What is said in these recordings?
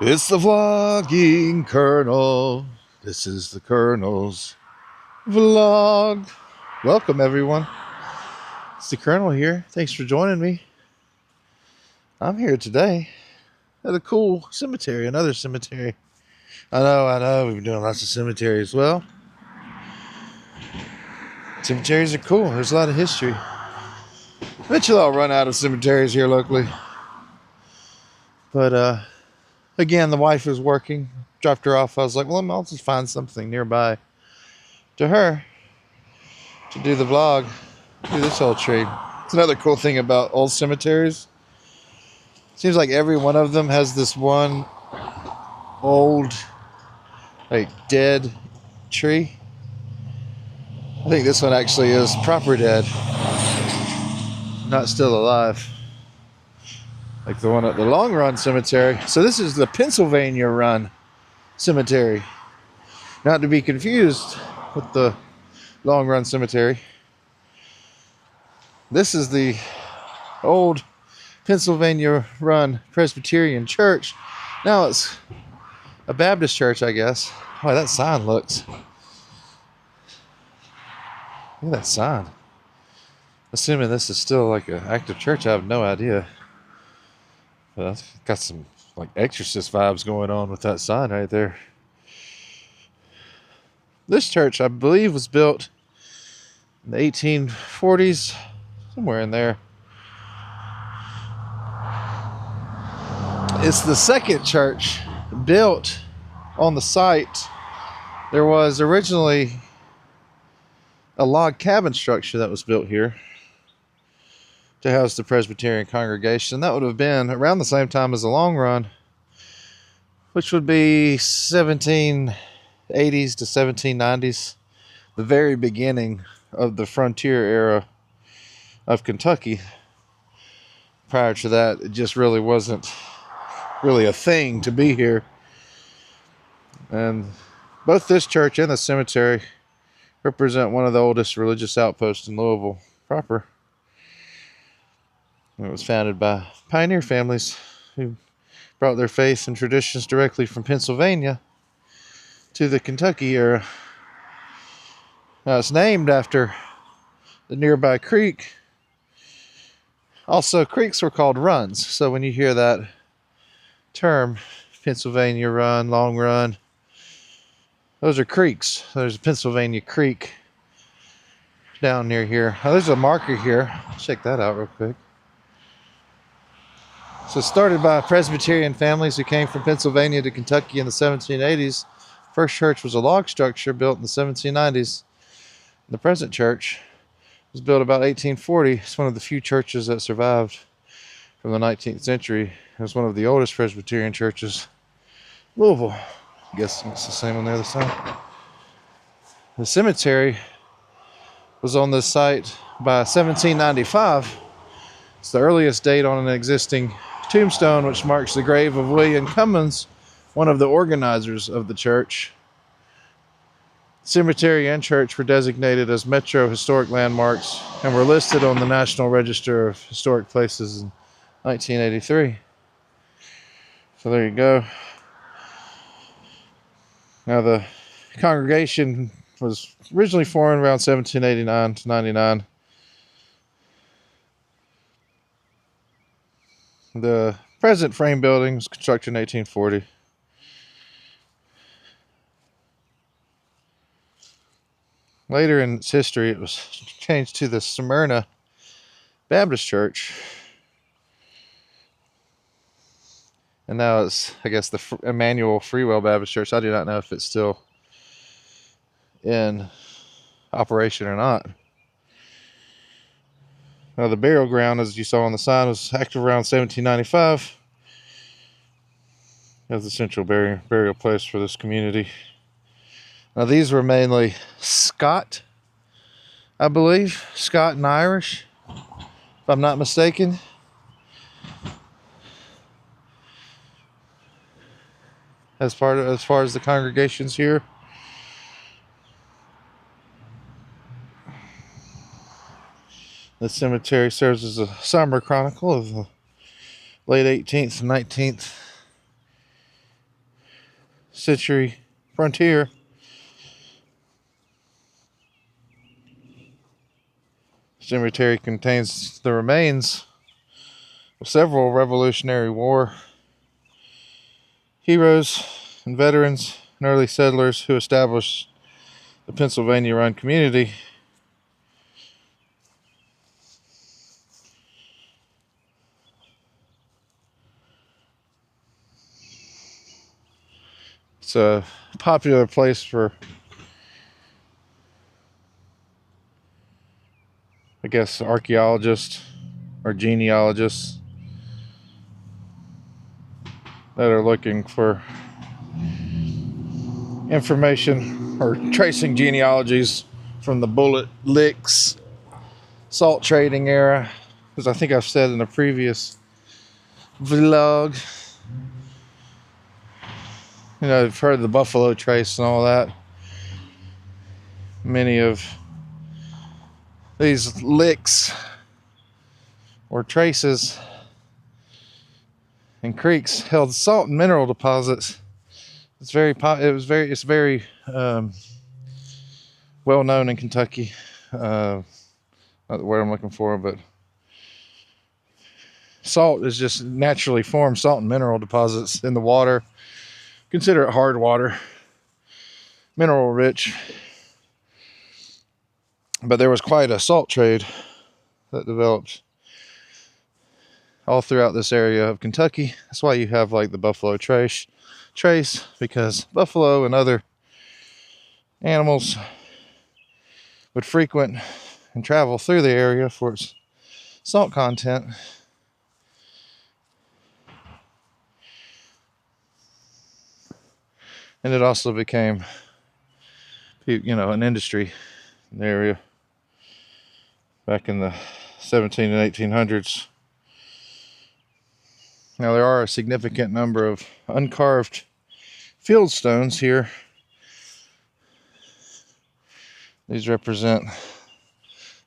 It's the vlogging Colonel. This is the Colonel's vlog. Welcome, everyone. It's the Colonel here. Thanks for joining me. I'm here today at a cool cemetery, another cemetery. I know. We've been doing lots of cemeteries. Well, cemeteries are cool. There's a lot of history. Eventually, I'll run out of cemeteries here locally. But, again, the wife is working. Dropped her off. I was like, well, I'll just find something nearby to her to do the vlog. Do this whole tree. It's another cool thing about old cemeteries. Seems like every one of them has this one old, dead tree. I think this one actually is proper dead, not still alive. Like the one at the Long Run Cemetery. So this is the Pennsylvania Run Cemetery. Not to be confused with the Long Run Cemetery. This is the old Pennsylvania Run Presbyterian Church. Now it's a Baptist church, I guess. Boy, that sign looks. Look at that sign. Assuming this is still like an active church, I have no idea. But it's got some like exorcist vibes going on with that sign right there. This church, I believe, was built in the 1840s, somewhere in there. It's the second church built on the site. There was originally a log cabin structure that was built here to house the Presbyterian congregation. That would have been around the same time as the Long Run, which would be 1780s to 1790s, the very beginning of the frontier era of Kentucky. Prior to that, it just really wasn't really a thing to be here. And both this church and the cemetery represent one of the oldest religious outposts in Louisville proper. It was founded by pioneer families who brought their faith and traditions directly from Pennsylvania to the Kentucky era. Now it's named after the nearby creek. Also, creeks were called runs. So when you hear that term, Pennsylvania Run, Long Run, those are creeks. There's a Pennsylvania Creek down near here. Oh, there's a marker here. Check that out real quick. So started by Presbyterian families who came from Pennsylvania to Kentucky in the 1780s. First church was a log structure built in the 1790s. The present church was built about 1840. It's one of the few churches that survived from the 19th century. It was one of the oldest Presbyterian churches in Louisville. I guess it's the same on the other side. The cemetery was on this site by 1795. It's the earliest date on an existing tombstone, which marks the grave of William Cummins, one of the organizers of the church. Cemetery and church were designated as Metro Historic Landmarks and were listed on the National Register of Historic Places in 1983. So there you go. Now the congregation was originally formed around 1789 to 99. The present frame building was constructed in 1840. Later in its history, it was changed to the Smyrna Baptist Church. And now it's, I guess, the Emmanuel Freewell Baptist Church. I do not know if it's still in operation or not. Now, the burial ground, as you saw on the sign, was active around 1795 as the central burial place for this community. Now, these were mainly Scot, I believe. Scot and Irish, if I'm not mistaken. As far as the congregations here. The cemetery serves as a somber chronicle of the late 18th and 19th century frontier. Cemetery contains the remains of several Revolutionary War heroes and veterans and early settlers who established the Pennsylvania-run community. It's a popular place for, I guess, archaeologists or genealogists that are looking for information or tracing genealogies from the Bullet Licks salt trading era. Because I think I've said in a previous vlog, I've heard of the Buffalo Trace and all that. Many of these licks or traces and creeks held salt and mineral deposits. It's very well known in Kentucky. Not the word I'm looking for, but salt is just naturally formed salt and mineral deposits in the water. Consider it hard water, mineral rich. But there was quite a salt trade that developed all throughout this area of Kentucky. That's why you have like the Buffalo Trace, because buffalo and other animals would frequent and travel through the area for its salt content. And it also became, an industry in the area back in the 17 and 1800s. Now there are a significant number of uncarved field stones here. These represent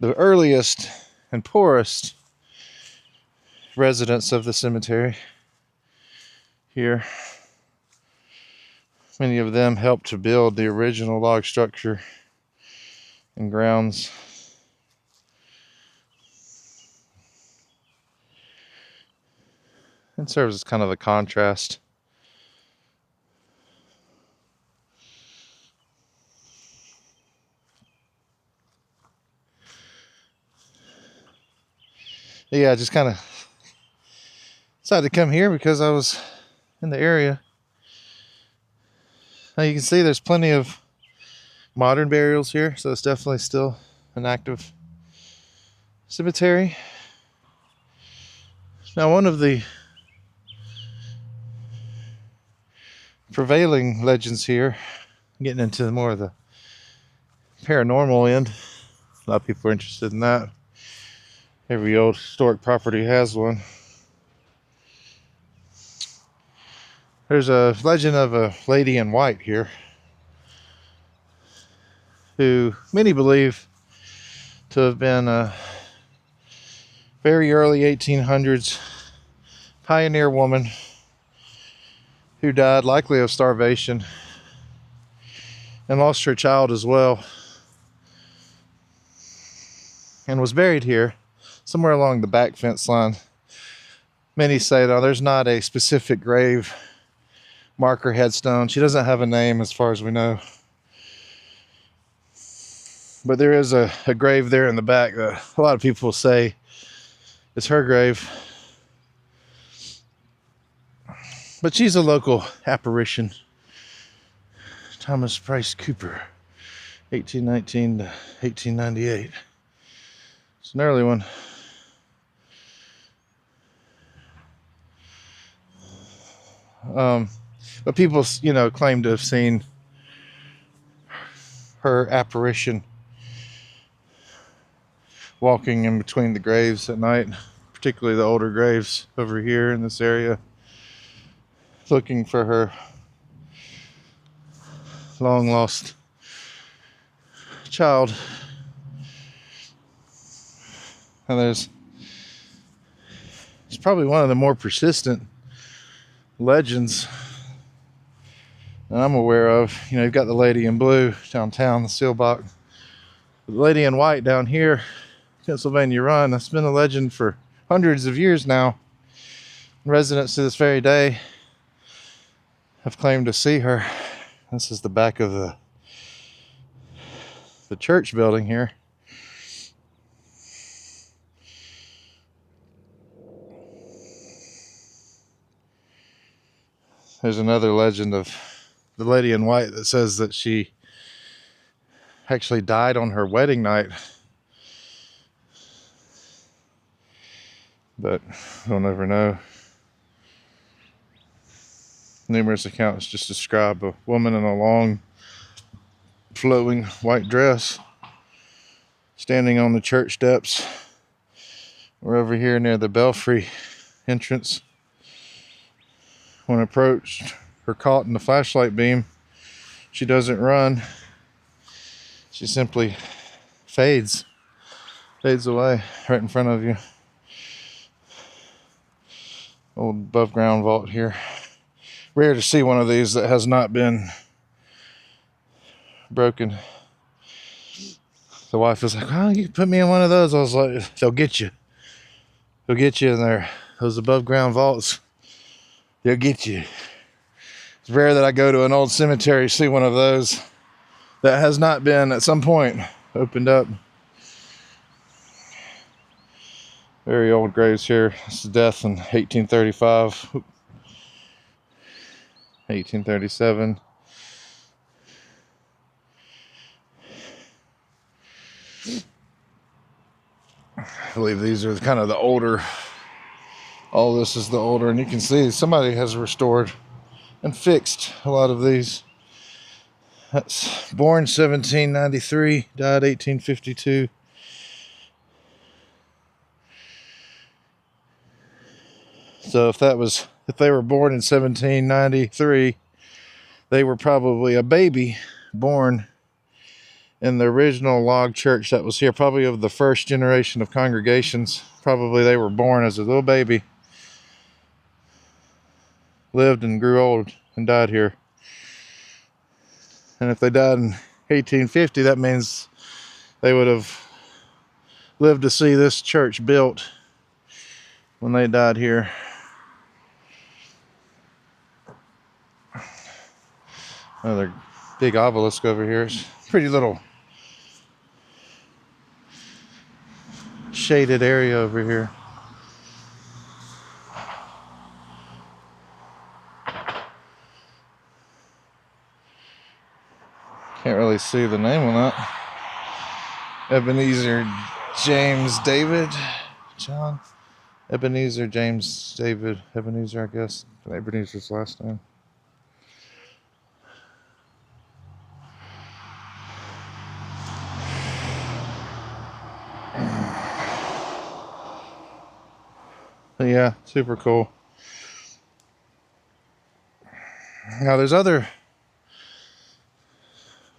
the earliest and poorest residents of the cemetery here. Many of them helped to build the original log structure and grounds. It serves as kind of a contrast. Yeah, I just kind of decided to come here because I was in the area. Now you can see there's plenty of modern burials here, so it's definitely still an active cemetery. Now, one of the prevailing legends here, getting into more of the paranormal end, a lot of people are interested in that. Every old historic property has one. There's a legend of a lady in white here who many believe to have been a very early 1800s pioneer woman who died likely of starvation and lost her child as well, and was buried here somewhere along the back fence line. Many say, though, there's not a specific grave marker headstone. She doesn't have a name as far as we know. But there is a grave there in the back that a lot of people say is her grave. But she's a local apparition. Thomas Price Cooper, 1819 to 1898. It's an early one. But people, claim to have seen her apparition walking in between the graves at night, particularly the older graves over here in this area, looking for her long lost child. And it's probably one of the more persistent legends that I'm aware of. You know, you've got the lady in blue downtown, the seal box. The lady in white down here, Pennsylvania Run, that's been a legend for hundreds of years now. Residents to this very day have claimed to see her. This is the back of the church building here. There's another legend of the lady in white that says that she actually died on her wedding night. But we'll never know. Numerous accounts just describe a woman in a long, flowing white dress standing on the church steps. We're over here near the belfry entrance. When approached or caught in the flashlight beam, she doesn't run. She simply fades away right in front of you. Old above ground vault here. Rare to see one of these that has not been broken. The wife was like, "Oh, you can put me in one of those." I was like, "They'll get you. They'll get you in there. Those above ground vaults, they'll get you." It's rare that I go to an old cemetery, see one of those that has not been at some point opened up. Very old graves here. This is death in 1835, 1837. I believe these are kind of the older. All this is the older, and you can see somebody has restored and fixed a lot of these. That's born 1793, died 1852. So if they were born in 1793, they were probably a baby born in the original log church that was here, probably of the first generation of congregations. Probably they were born as a little baby, lived and grew old and died here. And if they died in 1850, that means they would have lived to see this church built when they died here. Another big obelisk over here. It's a pretty little shaded area over here. Can't really see the name on that. Ebenezer James David John. Ebenezer James David. Ebenezer, I guess. Ebenezer's last name. But yeah, super cool. Now there's other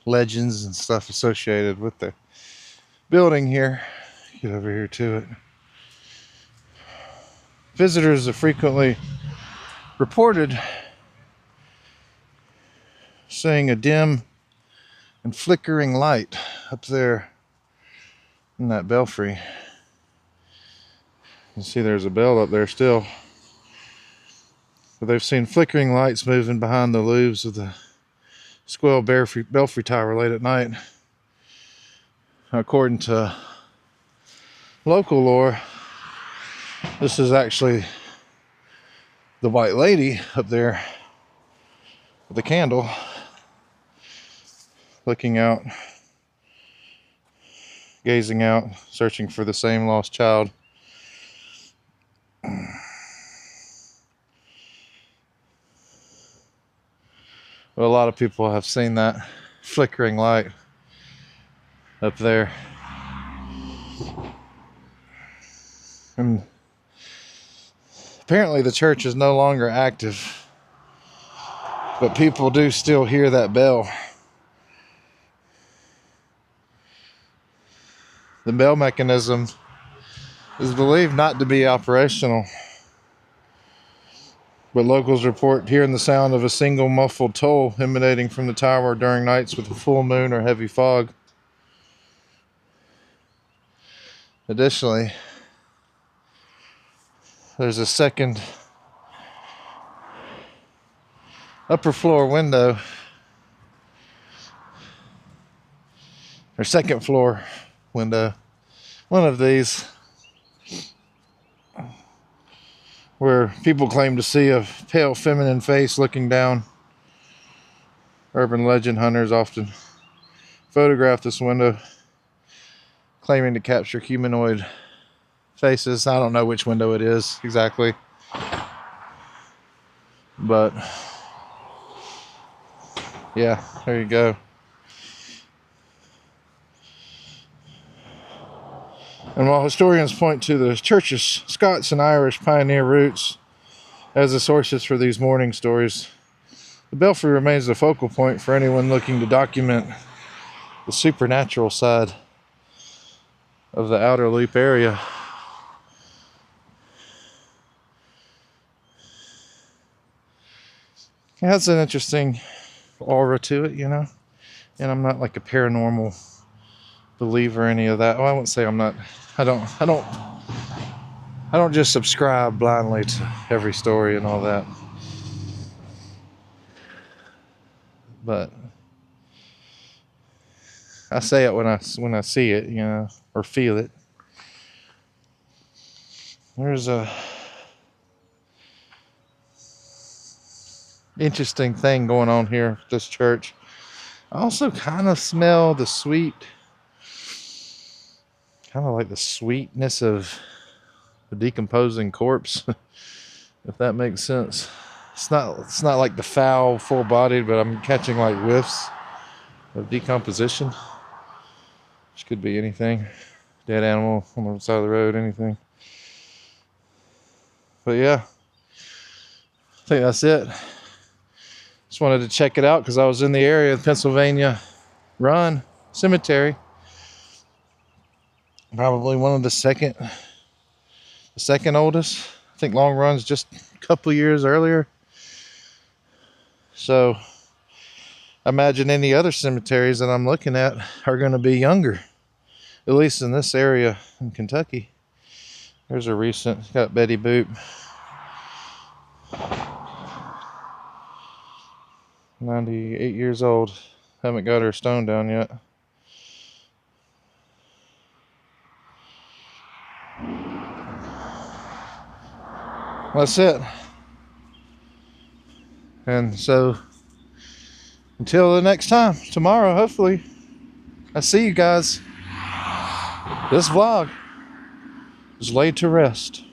legends and stuff associated with the building here. Get over here to it. Visitors have frequently reported seeing a dim and flickering light up there in that belfry. You see there's a bell up there still. But they've seen flickering lights moving behind the louvs of the Square Belfry Tower late at night. According to local lore, this is actually the White Lady up there with the candle, looking out, gazing out, searching for the same lost child. Well, a lot of people have seen that flickering light up there. And apparently the church is no longer active, but people do still hear that bell. The bell mechanism is believed not to be operational. But locals report hearing the sound of a single muffled toll emanating from the tower during nights with a full moon or heavy fog. Additionally, there's a second upper floor window, or second floor window, one of these, where people claim to see a pale feminine face looking down. Urban legend hunters often photograph this window, claiming to capture humanoid faces. I don't know which window it is exactly, but yeah, there you go. And while historians point to the church's Scots and Irish pioneer roots as the sources for these morning stories, the belfry remains the focal point for anyone looking to document the supernatural side of the Outer Loop area. It has an interesting aura to it, you know, and I'm not like a paranormal believer or any of that. Well, I wouldn't say I'm not. I don't just subscribe blindly to every story and all that. But I say it when I see it, you know, or feel it. There's a interesting thing going on here at this church. I also kind of smell the like the sweetness of the decomposing corpse, if that makes sense. It's not like the foul, full-bodied, but I'm catching like whiffs of decomposition, which could be anything. Dead animal on the side of the road, anything. But yeah, I think that's it. Just wanted to check it out because I was in the area of Pennsylvania Run Cemetery. Probably one of the second oldest. I think Long Run's just a couple years earlier. So I imagine any other cemeteries that I'm looking at are going to be younger, at least in this area in Kentucky. There's a recent, got Betty Boop. 98 years old. Haven't got her stone down yet. That's it. And so until the next time, tomorrow, hopefully, I see you guys. This vlog is laid to rest.